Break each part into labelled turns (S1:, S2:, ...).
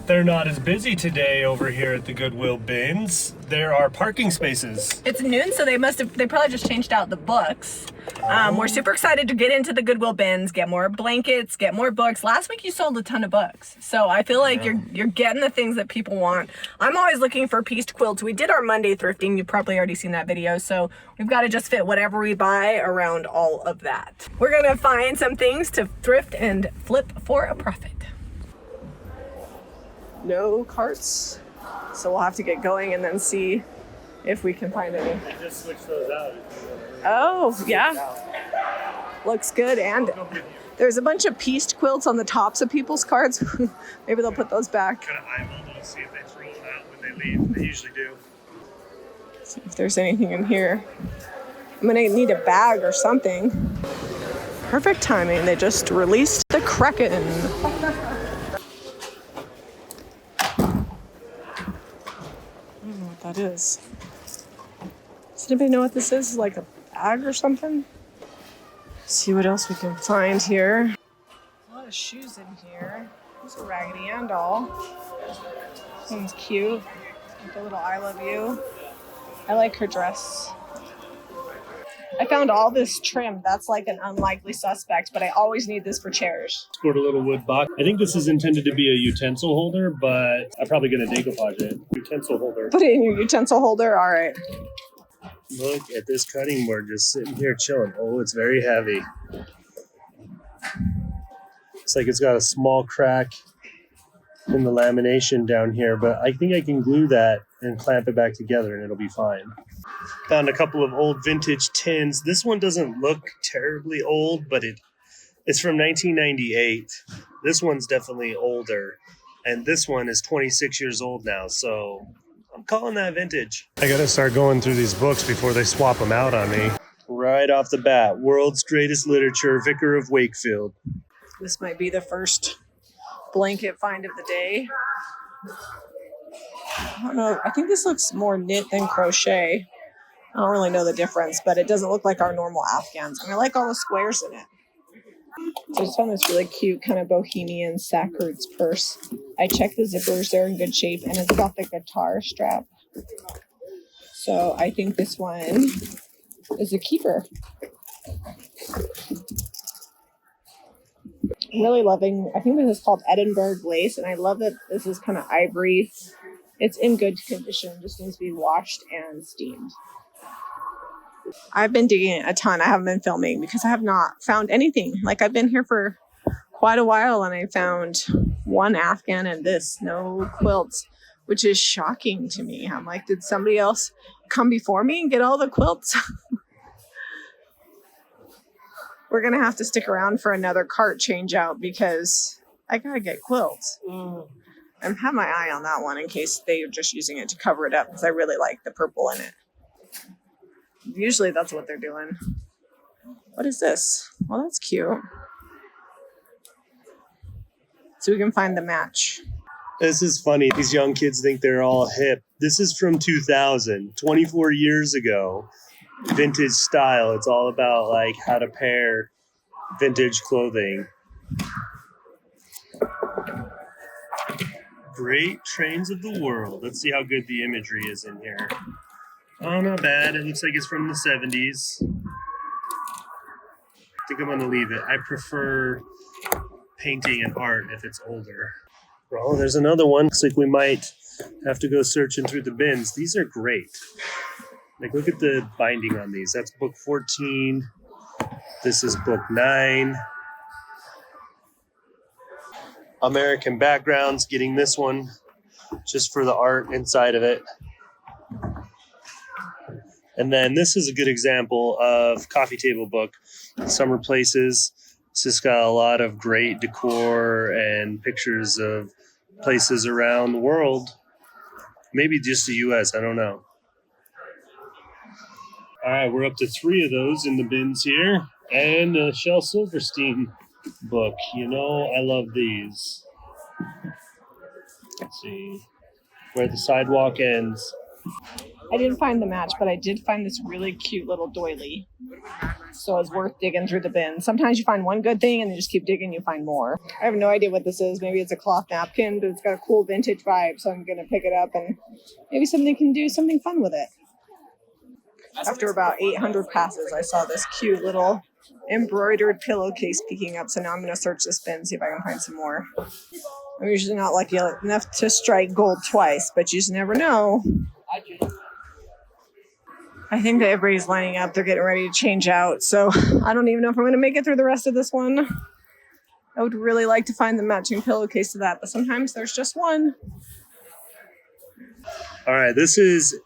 S1: They're not as busy today over here at the Goodwill Bins. There are parking spaces.
S2: It's noon, so they probably just changed out the books. We're super excited to get into the Goodwill Bins, get more blankets, get more books. Last week you sold a ton of books, so I feel like you're getting the things that people want. I'm always looking for pieced quilts. We did our Monday thrifting. You've probably already seen that video, so we've got to just fit whatever we buy around all of that. We're gonna find some things to thrift and flip for a profit. No carts, so we'll have to get going and then see if we can find any.
S1: I just switched those out.
S2: Oh, yeah. Looks good. And there's a bunch of pieced quilts on the tops of people's carts. Maybe they'll put those back.
S1: Kind of eyeball those, see if they throw them out when they leave. They usually do.
S2: See if there's anything in here. I'm gonna need a bag or something. Perfect timing. They just released the Kraken. That is. Does anybody know what this is? Like a bag or something? Let's see what else we can find here. A lot of shoes in here. There's a Raggedy Ann doll. This one's cute. Like a little I love you. I like her dress. I found all this trim. That's like an unlikely suspect, but I always need this for chairs.
S1: Scored a little wood box. I think this is intended to be a utensil holder, but I'm probably going to decoupage it. Utensil holder.
S2: Put it in your utensil holder? All right.
S1: Look at this cutting board just sitting here chilling. Oh, it's very heavy. It's like it's got a small crack in the lamination down here, but I think I can glue that and clamp it back together and it'll be fine. Found a couple of old vintage tins. This one doesn't look terribly old, but it's from 1998. This one's definitely older, and this one is 26 years old now, so I'm calling that vintage. I gotta start going through these books before they swap them out on me. Right off the bat, World's Greatest Literature, Vicar of Wakefield.
S2: This might be the first blanket find of the day. I don't know. I think this looks more knit than crochet. I don't really know the difference, but it doesn't look like our normal Afghans. And I like all the squares in it. So I just found this really cute kind of bohemian Sackards purse. I checked the zippers, they're in good shape, and it's got the guitar strap. So I think this one is a keeper. I'm really loving, I think this is called Edinburgh lace, and I love that this is kind of ivory. It's in good condition, just needs to be washed and steamed. I've been digging it a ton. I haven't been filming because I have not found anything. Like, I've been here for quite a while and I found one Afghan and no quilts, which is shocking to me. I'm like, did somebody else come before me and get all the quilts? We're going to have to stick around for another cart change out because I got to get quilts. I have my eye on that one in case they're just using it to cover it up because I really like the purple in it. Usually that's what they're doing. What is this? Well, that's cute. So we can find the match.
S1: This is funny. These young kids think they're all hip. This is from 2000, 24 years ago. Vintage style. It's all about like how to pair vintage clothing. Great Trains of the World. Let's see how good the imagery is in here. Oh, not bad. It looks like it's from the 70s. I think I'm going to leave it. I prefer painting and art if it's older. Oh, there's another one. Looks like we might have to go searching through the bins. These are great. Like, look at the binding on these. That's book 14. This is book 9. American backgrounds, getting this one just for the art inside of it. And then this is a good example of coffee table book, Summer Places. It's just got a lot of great decor and pictures of places around the world. Maybe just the US, I don't know. All right, we're up to 3 of those in the bins here. And a Shel Silverstein book. You know, I love these. Let's see. Where the Sidewalk Ends.
S2: I didn't find the match, but I did find this really cute little doily. So it's worth digging through the bin. Sometimes you find one good thing and then just keep digging, you find more. I have no idea what this is. Maybe it's a cloth napkin, but it's got a cool vintage vibe. So I'm going to pick it up and maybe somebody can do something fun with it. After about 800 passes, I saw this cute little embroidered pillowcase peeking up. So now I'm going to search this bin, see if I can find some more. I'm usually not lucky enough to strike gold twice, but you just never know. I think that everybody's lining up. They're getting ready to change out. So I don't even know if I'm going to make it through the rest of this one. I would really like to find the matching pillowcase to that, but sometimes there's just one.
S1: All right, this is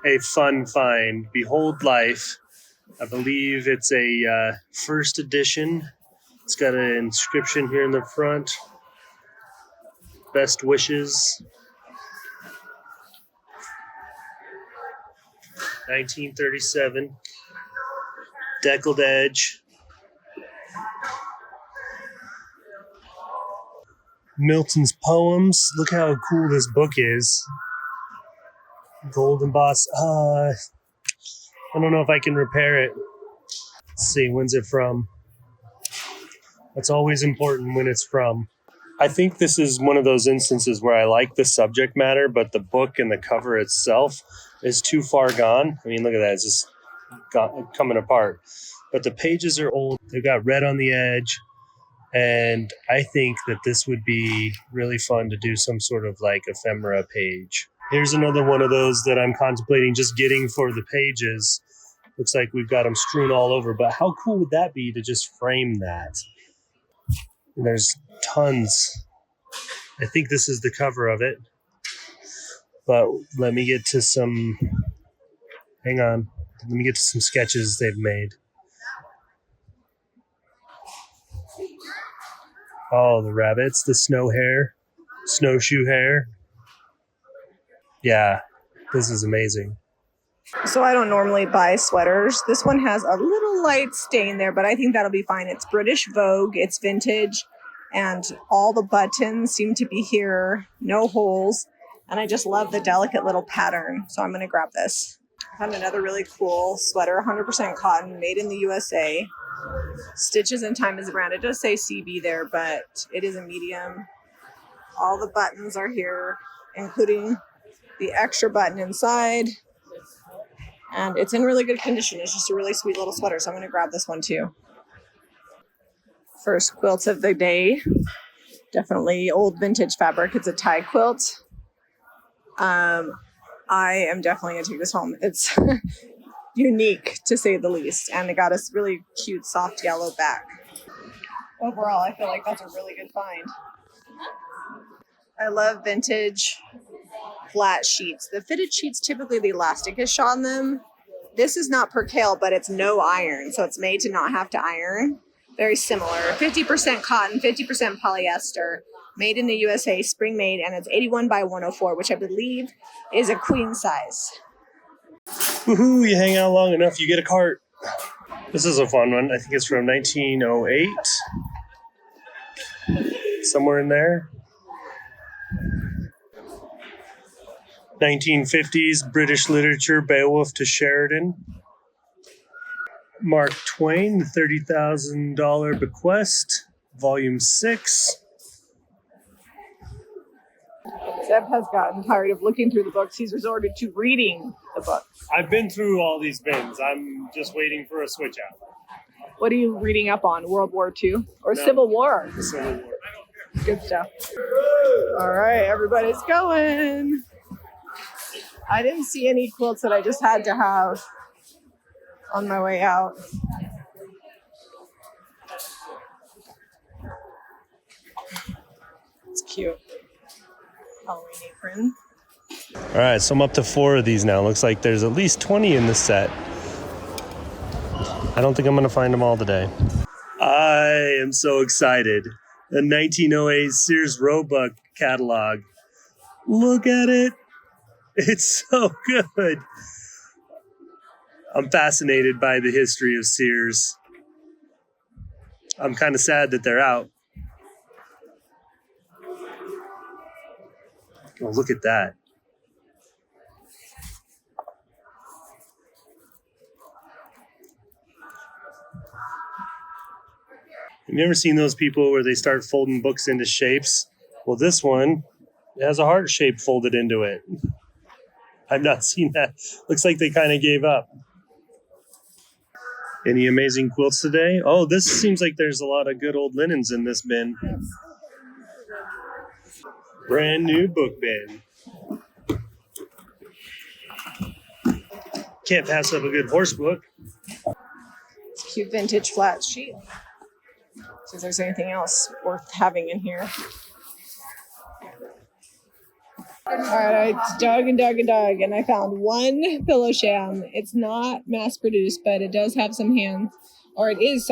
S1: a fun find. Behold Life. I believe it's a first edition. It's got an inscription here in the front. Best wishes. 1937. Deckled edge. Milton's poems. Look how cool this book is. Gold embossed. I don't know if I can repair it. Let's see, when's it from? That's always important when it's from. I think this is one of those instances where I like the subject matter, but the book and the cover itself is too far gone. I mean, look at that. It's just coming apart. But the pages are old. They've got red on the edge. And I think that this would be really fun to do some sort of like ephemera page. Here's another one of those that I'm contemplating just getting for the pages. Looks like we've got them strewn all over. But how cool would that be to just frame that? And there's tons. I think this is the cover of it. But let me get to some... Hang on. Let me get to some sketches they've made. Oh, the rabbits, the snow hare, snowshoe hare. Yeah, this is amazing.
S2: So I don't normally buy sweaters. This one has a little light stain there, but I think that'll be fine. It's British Vogue, it's vintage, and all the buttons seem to be here, no holes. And I just love the delicate little pattern. So I'm going to grab this. I found another really cool sweater, 100% cotton, made in the USA. Stitches and Time is the brand. It does say CB there, but it is a medium. All the buttons are here, including the extra button inside. And it's in really good condition. It's just a really sweet little sweater. So I'm going to grab this one too. First quilt of the day. Definitely old vintage fabric. It's a tie quilt. I am definitely going to take this home. It's unique to say the least. And it got a really cute soft yellow back. Overall, I feel like that's a really good find. I love vintage flat sheets. The fitted sheets, typically the elastic is shot on them. This is not percale, but it's no iron. So it's made to not have to iron. Very similar. 50% cotton, 50% polyester. Made in the USA, spring made, and it's 81 by 104, which I believe is a queen size.
S1: Woohoo, you hang out long enough, you get a cart. This is a fun one. I think it's from 1908. Somewhere in there. 1950s British literature, Beowulf to Sheridan. Mark Twain, the $30,000 Bequest, Volume 6.
S2: Zeb has gotten tired of looking through the books. He's resorted to reading the books.
S1: I've been through all these bins. I'm just waiting for a switch out.
S2: What are you reading up on? World War II or Civil War?
S1: Civil War.
S2: Good stuff. All right, everybody's going. I didn't see any quilts that I just had to have on my way out. It's cute. Halloween apron.
S1: All right, so I'm up to 4 of these now. Looks like there's at least 20 in this set. I don't think I'm going to find them all today. I am so excited. The 1908 Sears Roebuck catalog. Look at it. It's so good. I'm fascinated by the history of Sears. I'm kind of sad that they're out. Oh, look at that. Have you ever seen those people where they start folding books into shapes? Well, this one has a heart shape folded into it. I've not seen that. Looks like they kind of gave up. Any amazing quilts today? Oh, this seems like there's a lot of good old linens in this bin. Brand new book bin. Can't pass up a good horse book.
S2: It's a cute vintage flat sheet. See if there's anything else worth having in here. All right, I dug and dug and dug, and I found one pillow sham. It's not mass produced, but it does have some hand, or it is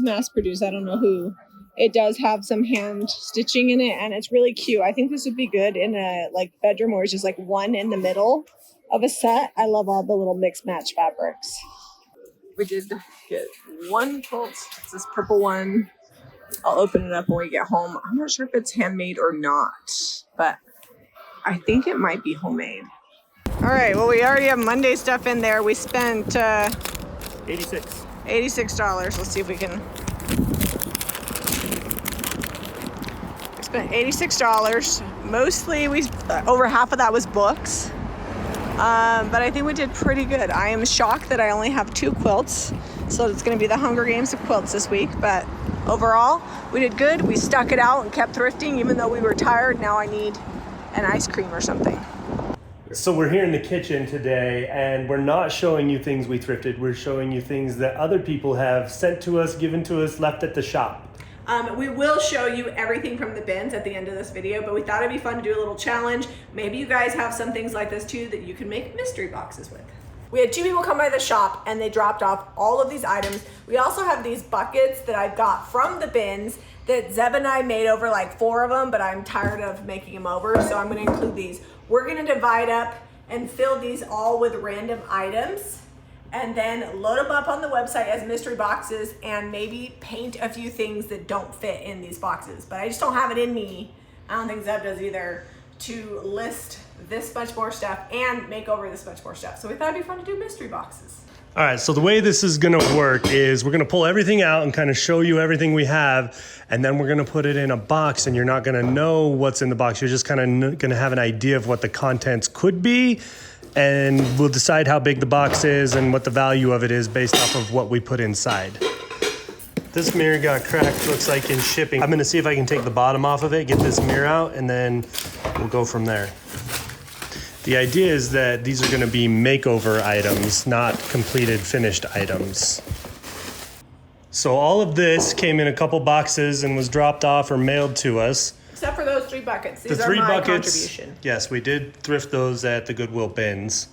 S2: mass produced. I don't know who. It does have some hand stitching in it, and it's really cute. I think this would be good in a like bedroom where it's just like one in the middle of a set. I love all the little mix match fabrics. We did get one quilt. It's this purple one. I'll open it up when we get home. I'm not sure if it's handmade or not, but I think it might be homemade. All right, well, we already have Monday stuff in there. We spent $86. Let's see if we can. We spent $86. Mostly, over half of that was books. But I think we did pretty good. I am shocked that I only have 2 quilts. So it's going to be the Hunger Games of quilts this week. But overall, we did good. We stuck it out and kept thrifting, even though we were tired. Now I need an ice cream or something.
S1: So we're here in the kitchen today, and we're not showing you things we thrifted. We're showing you things that other people have sent to us, given to us, left at the shop.
S2: We will show you everything from the bins at the end of this video, but we thought it'd be fun to do a little challenge. Maybe you guys have some things like this too that you can make mystery boxes with. We had 2 people come by the shop and they dropped off all of these items. We also have these buckets that I got from the bins that Zeb and I made over like 4 of them, but I'm tired of making them over, so I'm gonna include these. We're gonna divide up and fill these all with random items and then load them up on the website as mystery boxes and maybe paint a few things that don't fit in these boxes. But I just don't have it in me, I don't think Zeb does either, to list this much more stuff and make over this much more stuff. So we thought it'd be fun to do mystery boxes.
S1: All right, so the way this is gonna work is we're gonna pull everything out and kind of show you everything we have, and then we're gonna put it in a box, and you're not gonna know what's in the box. You're just kind of gonna have an idea of what the contents could be, and we'll decide how big the box is and what the value of it is based off of what we put inside. This mirror got cracked, looks like, in shipping. I'm gonna see if I can take the bottom off of it, get this mirror out, and then we'll go from there. The idea is that these are going to be makeover items, not completed finished items. So all of this came in a couple boxes and was dropped off or mailed to us.
S2: Except for those 3 buckets. These
S1: the
S2: are
S1: 3
S2: my
S1: buckets,
S2: contribution.
S1: yes, we did thrift those at the Goodwill Bins.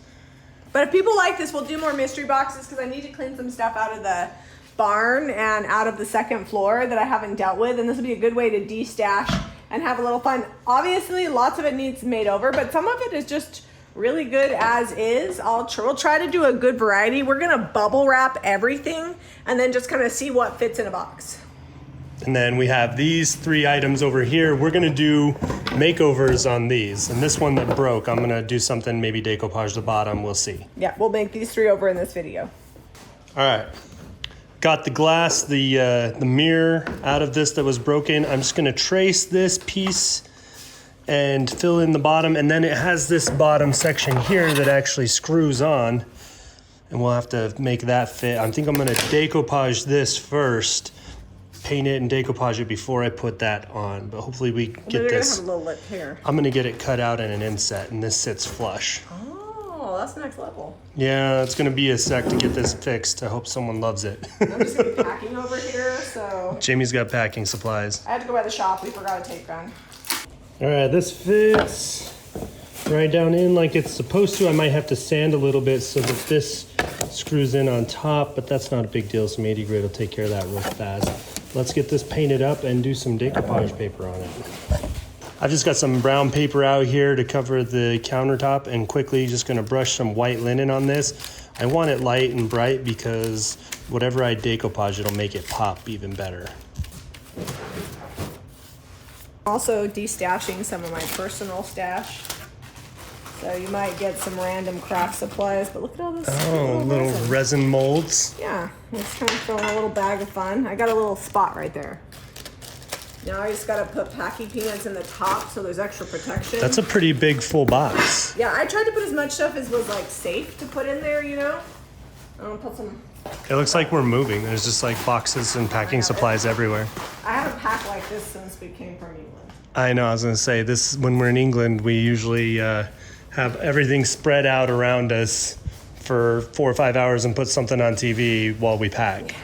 S2: But if people like this, we'll do more mystery boxes because I need to clean some stuff out of the barn and out of the 2nd floor that I haven't dealt with. And this will be a good way to de-stash and have a little fun. Obviously, lots of it needs made over, but some of it is just really good as is. We'll try to do a good variety. We're gonna bubble wrap everything and then just kind of see what fits in a box.
S1: And then we have these 3 items over here. We're gonna do makeovers on these. And this one that broke, I'm gonna do something, maybe decoupage the bottom, we'll see.
S2: Yeah, we'll make these 3 over in this video.
S1: All right. Got the glass, the mirror out of this that was broken. I'm just gonna trace this piece and fill in the bottom, and then it has this bottom section here that actually screws on, and we'll have to make that fit. I think I'm gonna decoupage this first, paint it and decoupage it before I put that on, but hopefully we get this.
S2: Gonna have a little lip here.
S1: I'm gonna get it cut out in an inset, and this sits flush.
S2: Oh, that's next level.
S1: Yeah, it's gonna be a sec to get this fixed. I hope someone loves it.
S2: I'm just gonna be packing over here, so.
S1: Jamie's got packing supplies.
S2: I had to go by the shop, we forgot a tape gun.
S1: All right, this fits right down in like it's supposed to. I might have to sand a little bit so that this screws in on top, but that's not a big deal. Some 80 grit will take care of that real fast. Let's get this painted up and do some decoupage paper on it. I've just got some brown paper out here to cover the countertop, and quickly just gonna brush some white linen on this. I want it light and bright because whatever I decoupage, it'll make it pop even better.
S2: Also de-stashing some of my personal stash. So you might get some random craft supplies, but look at all this.
S1: Oh, little resin molds.
S2: Yeah, it's kind of throwing a little bag of fun. I got a little spot right there. Now I just gotta put packing peanuts in the top so there's extra protection.
S1: That's a pretty big full box.
S2: Yeah, I tried to put as much stuff as was like safe to put in there, you know? I'm gonna put some.
S1: It looks like we're moving. There's just like boxes and packing supplies everywhere.
S2: I haven't packed like this since we came from England.
S1: I know, I was gonna say, this, when we're in England, we usually have everything spread out around us for 4 or 5 hours and put something on TV while we pack.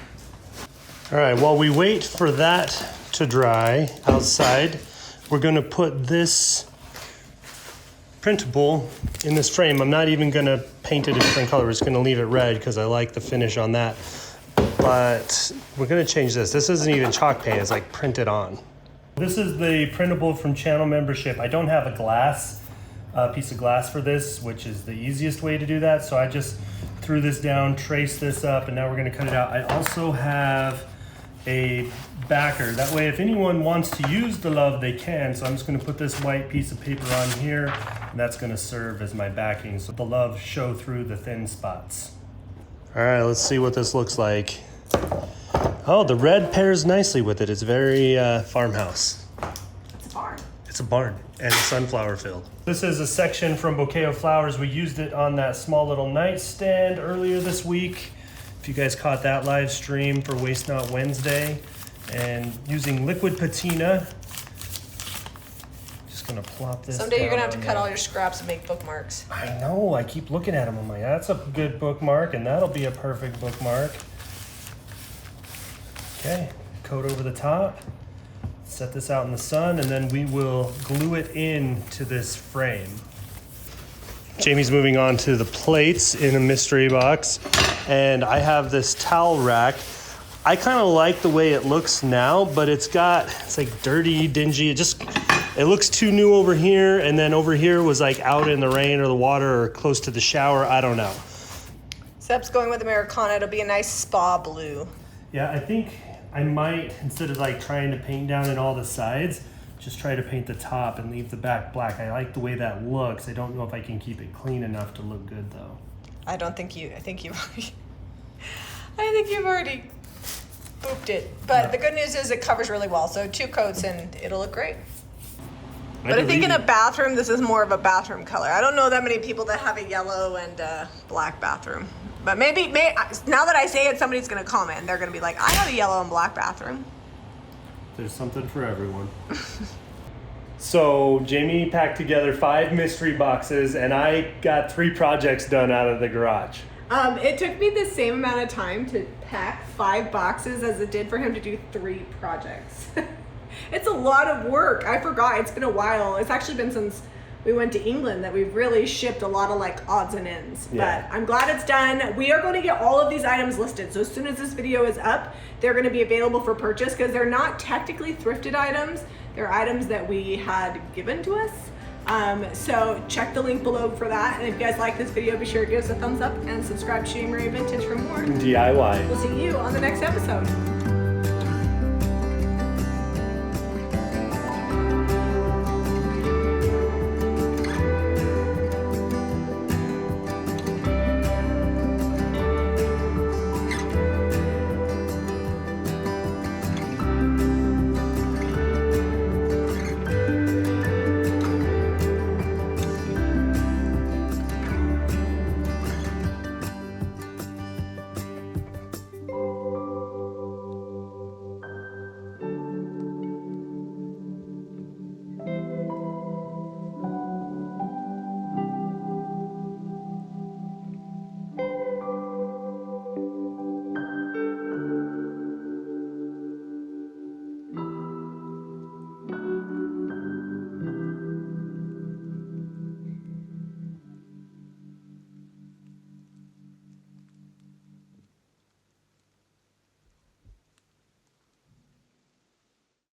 S1: All right, while we wait for that to dry outside, we're gonna put this printable in this frame. I'm not even gonna paint it a different color. We're just gonna leave it red because I like the finish on that. But we're gonna change this. This isn't even chalk paint, it's like printed on. This is the printable from channel membership. I don't have a glass, piece of glass for this, which is the easiest way to do that. So I just threw this down, traced this up, and now we're gonna cut it out. I also have a backer. That way, if anyone wants to use the love, they can. So I'm just gonna put this white piece of paper on here, and that's gonna serve as my backing. So the love show through the thin spots. All right, let's see what this looks like. Oh, the red pairs nicely with it. It's very farmhouse.
S2: It's a barn.
S1: It's a barn and sunflower field. This is a section from Bouquet of Flowers. We used it on that small little nightstand earlier this week. If you guys caught that live stream for Waste Not Wednesday, and using liquid patina, just gonna plop this.
S2: Someday you're gonna have to
S1: down
S2: cut
S1: there.
S2: all your scraps and make bookmarks.
S1: I know, I keep looking at them. I'm like, that's a good bookmark, and that'll be a perfect bookmark. Okay, coat over the top, set this out in the sun, and then we will glue it into this frame. Jamie's moving on to the plates in a mystery box, and I have this towel rack. I kind of like the way it looks now, but it's like dirty, dingy. It looks too new over here, and then over here was like out in the rain or the water or close to the shower. I don't know.
S2: Seb's going with Americana. It'll be a nice spa blue.
S1: Yeah, I think I might, instead of like trying to paint down in all the sides, just try to paint the top and leave the back black. I like the way that looks. I don't know if I can keep it clean enough to look good though.
S2: I think you've already booped it. But the good news is it covers really well. So 2 coats and it'll look great. But I think in a bathroom, this is more of a bathroom color. I don't know that many people that have a yellow and black bathroom. But maybe now that I say it, somebody's gonna comment. They're gonna be like, I have a yellow and black bathroom.
S1: There's something for everyone. So Jamie packed together 5 mystery boxes, and I got 3 projects done out of the garage.
S2: It took me the same amount of time to pack 5 boxes as it did for him to do 3 projects. It's a lot of work. I forgot. It's been a while. It's actually been since we went to England that we've really shipped a lot of like odds and ends.
S1: Yeah.
S2: But I'm glad it's done. We are going to get all of these items listed. So as soon as this video is up, they're going to be available for purchase because they're not technically thrifted items. They're items that we had given to us. So check the link below for that. And if you guys like this video, be sure to give us a thumbs up and subscribe to Jami Vintage for more.
S1: DIY.
S2: We'll see you on the next episode.